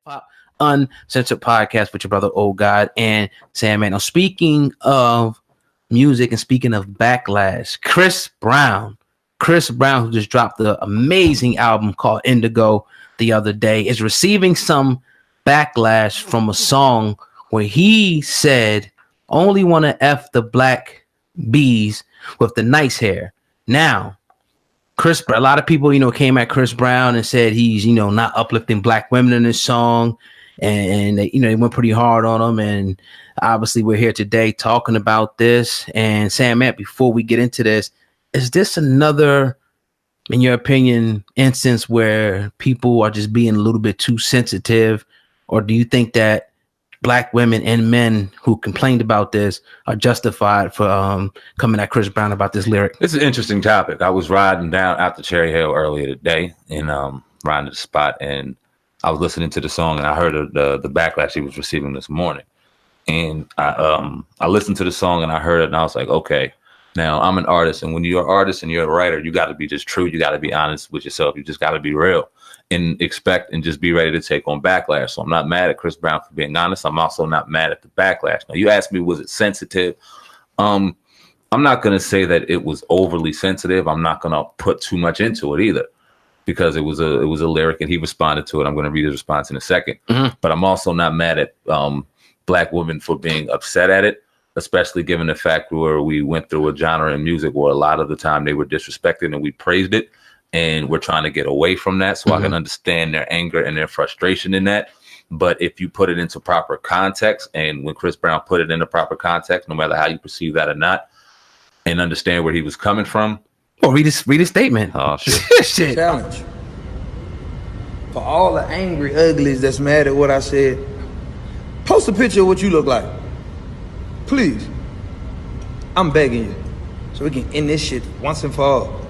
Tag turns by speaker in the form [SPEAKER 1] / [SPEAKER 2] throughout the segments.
[SPEAKER 1] Pop Uncensored podcast with your brother Old God and SamAnt. Now, speaking of music and speaking of backlash, Chris Brown, who just dropped the amazing album called Indigo the other day, is receiving some backlash from a song where he said, only want to F the black bees with the nice hair. Now, a lot of people, came at Chris Brown and said he's, not uplifting black women in this song. And they, they went pretty hard on him. And obviously we're here today talking about this. And SamAnt, before we get into this, is this another, in your opinion, instance where people are just being a little bit too sensitive? Or do you think that black women and men who complained about this are justified for coming at Chris Brown about this lyric?
[SPEAKER 2] It's an interesting topic. I was riding down out to Cherry Hill earlier today and riding to the spot, and I was listening to the song, and I heard the backlash he was receiving this morning. And I listened to the song and I heard it, and I was like, okay, now I'm an artist, and when you're an artist and you're a writer, you got to be just true. You got to be honest with yourself. You just got to be real and expect and just be ready to take on backlash. So I'm not mad at Chris Brown for being honest. I'm also not mad at the backlash. Now, you asked me, was it sensitive? I'm not going to say that it was overly sensitive. I'm not going to put too much into it either, because it was a lyric and he responded to it. I'm going to read his response in a second. Mm-hmm. But I'm also not mad at black women for being upset at it, especially given the fact where we went through a genre in music where a lot of the time they were disrespected and we praised it. And we're trying to get away from that. So I can understand their anger and their frustration in that. But if you put it into proper context, and when Chris Brown put it into proper context, no matter how you perceive that or not, and understand where he was coming from.
[SPEAKER 1] Well, read his statement.
[SPEAKER 2] Oh, shit.
[SPEAKER 3] Shit. Challenge. For all the angry uglies that's mad at what I said, post a picture of what you look like. Please. I'm begging you. So we can end this shit once and for all.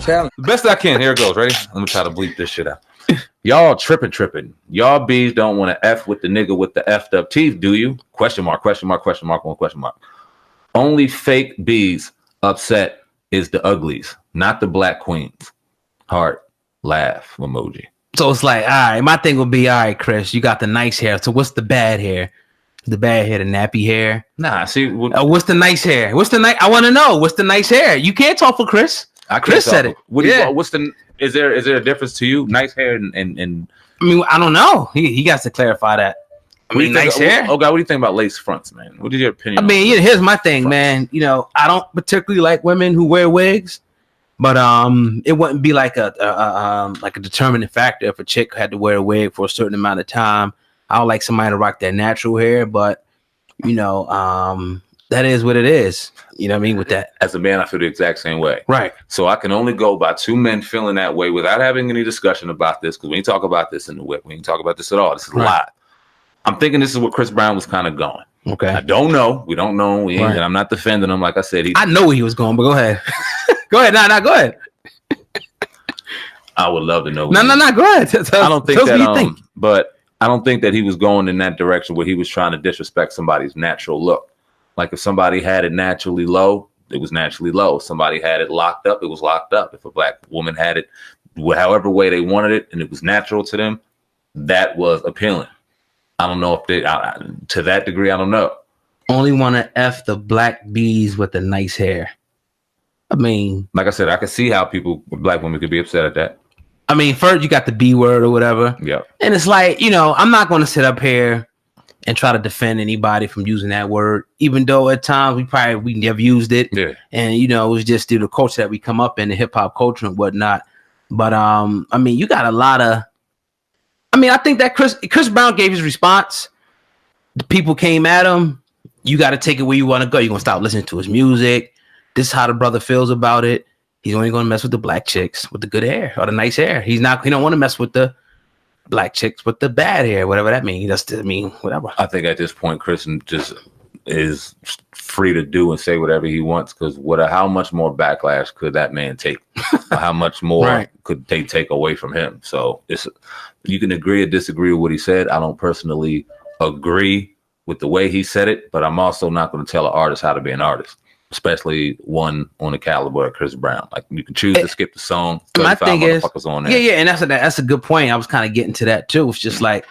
[SPEAKER 3] Challenge.
[SPEAKER 2] The best I can. Here it goes. Ready? Let me try to bleep this shit out. Y'all tripping. Y'all bees don't want to F with the nigga with the effed up teeth, do you? Question mark. Only fake bees upset is the uglies, not the black queens. Heart, laugh, emoji.
[SPEAKER 1] So it's like, all right, my thing would be, all right, Chris, you got the nice hair. So what's the bad hair? The bad hair, the nappy hair?
[SPEAKER 2] Nah, see.
[SPEAKER 1] What's the nice hair? I want to know. What's the nice hair? You can't talk for Chris. Chris said it.
[SPEAKER 2] Is there a difference to you? Nice hair and
[SPEAKER 1] I mean, I don't know. He got to clarify that. Nice hair.
[SPEAKER 2] Oh God, what do you think about lace fronts, man? What is your opinion?
[SPEAKER 1] I mean, here's my thing, man. I don't particularly like women who wear wigs, but it wouldn't be like a determining factor if a chick had to wear a wig for a certain amount of time. I would like somebody to rock their natural hair, but that is what it is. You know what I mean? With that,
[SPEAKER 2] as a man, I feel the exact same way.
[SPEAKER 1] Right.
[SPEAKER 2] So I can only go by two men feeling that way without having any discussion about this, because we ain't talk about this in the whip. We ain't talk about this at all. This is live. I'm thinking this is what Chris Brown was kind of going.
[SPEAKER 1] Okay.
[SPEAKER 2] I don't know. We don't know. And I'm not defending him. Like I said,
[SPEAKER 1] I know where he was going, but go ahead. Go ahead. Nah, go ahead.
[SPEAKER 2] I would love to know.
[SPEAKER 1] No. Go ahead.
[SPEAKER 2] I don't think that. But I don't think that he was going in that direction where he was trying to disrespect somebody's natural look. Like if somebody had it naturally low, it was naturally low. If somebody had it locked up, it was locked up. If a black woman had it however way they wanted it and it was natural to them, that was appealing. I don't know if they, to that degree, I don't know.
[SPEAKER 1] Only want to F the black bees with the nice hair. I mean,
[SPEAKER 2] like I said, I could see how black women could be upset at that.
[SPEAKER 1] I mean, first you got the B word or whatever.
[SPEAKER 2] Yeah.
[SPEAKER 1] And it's like, I'm not going to sit up here and try to defend anybody from using that word, even though at times we never used it. Yeah. And, it was just due to the culture that we come up in, the hip hop culture and whatnot. But, I mean, you got a lot of, I think that Chris Brown gave his response. The people came at him. You got to take it where you want to go. You're going to stop listening to his music. This is how the brother feels about it. He's only going to mess with the black chicks with the good hair or the nice hair. He don't want to mess with the black chicks with the bad hair, whatever that means. Whatever.
[SPEAKER 2] I think at this point, Chris just is free to do and say whatever he wants, because how much more backlash could that man take? How much more could they take away from him? So you can agree or disagree with what he said. I don't personally agree with the way he said it, but I'm also not going to tell an artist how to be an artist, especially one on the caliber of Chris Brown. Like, you can choose to skip the song.
[SPEAKER 1] My thing is,
[SPEAKER 2] on there.
[SPEAKER 1] yeah, and that's a good point. I was kind of getting to that too. It's just like,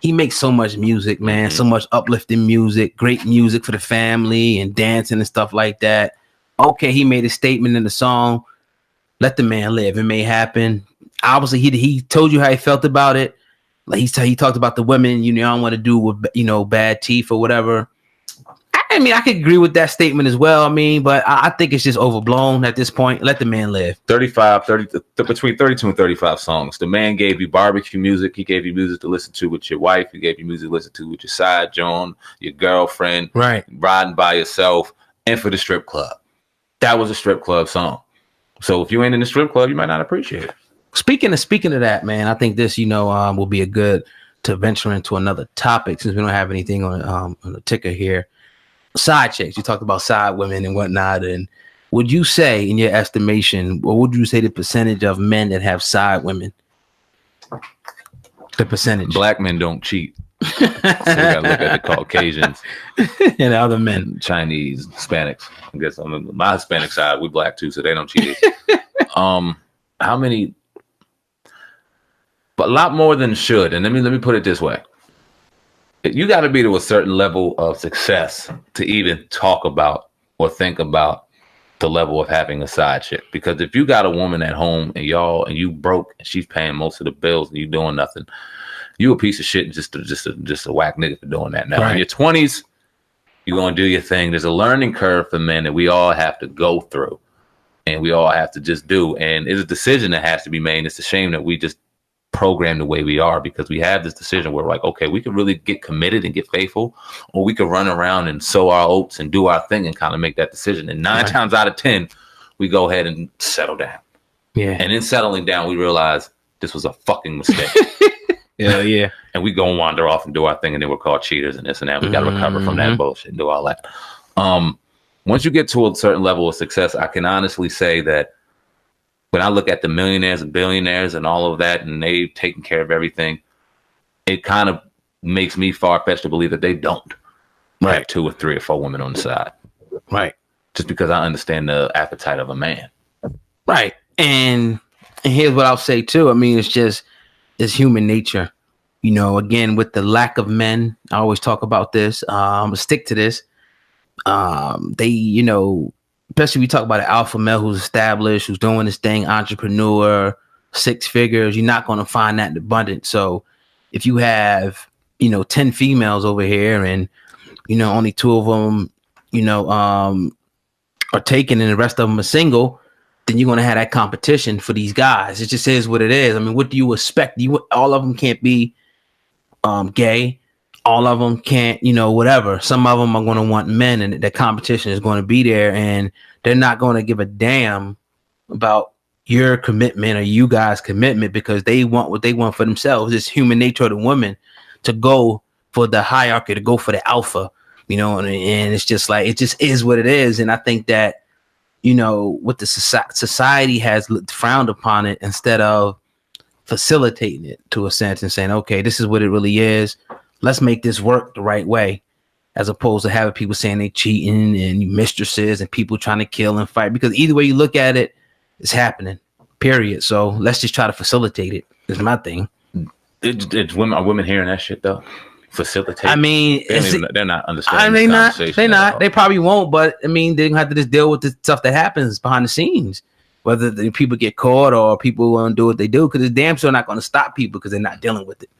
[SPEAKER 1] he makes so much music, man, so much uplifting music, great music for the family and dancing and stuff like that. Okay, he made a statement in the song. Let the man live. It may happen. Obviously, he told you how he felt about it. Like he talked about the women, you know, I don't want to do with, you know, bad teeth or whatever. I mean, I could agree with that statement as well. I mean, but I think it's just overblown at this point. Let the man live.
[SPEAKER 2] Between 32 and 35 songs. The man gave you barbecue music. He gave you music to listen to with your wife. He gave you music to listen to with your side Joan, your girlfriend,
[SPEAKER 1] right?
[SPEAKER 2] Riding by yourself, and for the strip club. That was a strip club song. So if you ain't in the strip club, you might not appreciate it. Speaking
[SPEAKER 1] of that, man, I think this, you know, will be a good to venture into another topic since we don't have anything on the ticker here. Side chicks. You talked about side women and whatnot. And would you say, in your estimation, or would you say the percentage of men that have side women? The percentage.
[SPEAKER 2] Black men don't cheat. So you gotta look at the Caucasians
[SPEAKER 1] and the other men,
[SPEAKER 2] Chinese, Hispanics. I guess on my Hispanic side, we black too, so they don't cheat. How many? But a lot more than should. And let me put it this way. You got to be to a certain level of success to even talk about or think about the level of having a side chick. Because if you got a woman at home and you broke and she's paying most of the bills and you doing nothing, you a piece of shit and just a whack nigga for doing that. Now in your 20s, you're gonna do your thing. There's a learning curve for men that we all have to go through, and we all have to just do. And it's a decision that has to be made. It's a shame that we just programmed the way we are, because we have this decision where we're like, okay, we can really get committed and get faithful, or we could run around and sow our oats and do our thing and kind of make that decision. And 9 times out of 10, we go ahead and settle down.
[SPEAKER 1] Yeah.
[SPEAKER 2] And in settling down, we realize this was a fucking mistake.
[SPEAKER 1] Yeah.
[SPEAKER 2] And we go and wander off and do our thing, and then we're called cheaters and this and that. We got to recover from that bullshit and do all that. Once you get to a certain level of success, I can honestly say that when I look at the millionaires and billionaires and all of that, and they've taken care of everything, it kind of makes me far-fetched to believe that they don't have 2 or 3 or 4 women on the side.
[SPEAKER 1] Right.
[SPEAKER 2] Just because I understand the appetite of a man.
[SPEAKER 1] Right. And here's what I'll say too. I mean, it's human nature. You know, again, with the lack of men, I always talk about this. I'm gonna stick to this. They, you know, especially we talk about an alpha male who's established, who's doing this thing, entrepreneur, 6 figures, you're not going to find that in abundance. So if you have, you know, 10 females over here and, you know, only 2 of them, you know, are taken and the rest of them are single, then you're going to have that competition for these guys. It just is what it is. I mean, what do you expect? All of them can't be gay. All of them can't, you know, whatever. Some of them are going to want men, and the competition is going to be there, and they're not going to give a damn about your commitment or you guys' commitment, because they want what they want for themselves. It's human nature of the woman to go for the hierarchy, to go for the alpha, you know, and it's just like, it just is what it is. And I think that, you know, what the society has frowned upon it instead of facilitating it to a sense and saying, okay, this is what it really is. Let's make this work the right way, as opposed to having people saying they cheating and mistresses and people trying to kill and fight, because either way you look at it, it's happening, period. So let's just try to facilitate it, is my thing.
[SPEAKER 2] Are women hearing that shit though? Facilitate.
[SPEAKER 1] I mean,
[SPEAKER 2] they're not understanding.
[SPEAKER 1] I mean, they're not. They probably won't, but I mean, they're gonna have to just deal with the stuff that happens behind the scenes, whether the people get caught or people want to do what they do, because it's damn sure not going to stop people because they're not dealing with it.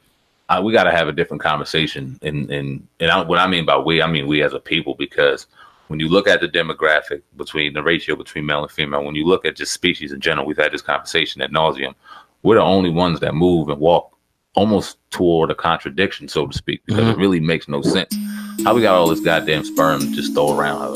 [SPEAKER 2] We got to have a different conversation. What I mean by we, I mean we as a people, because when you look at the demographic between the ratio between male and female, when you look at just species in general, we've had this conversation ad nauseum. We're the only ones that move and walk almost toward a contradiction, so to speak, because it really makes no sense. How we got all this goddamn sperm just throw around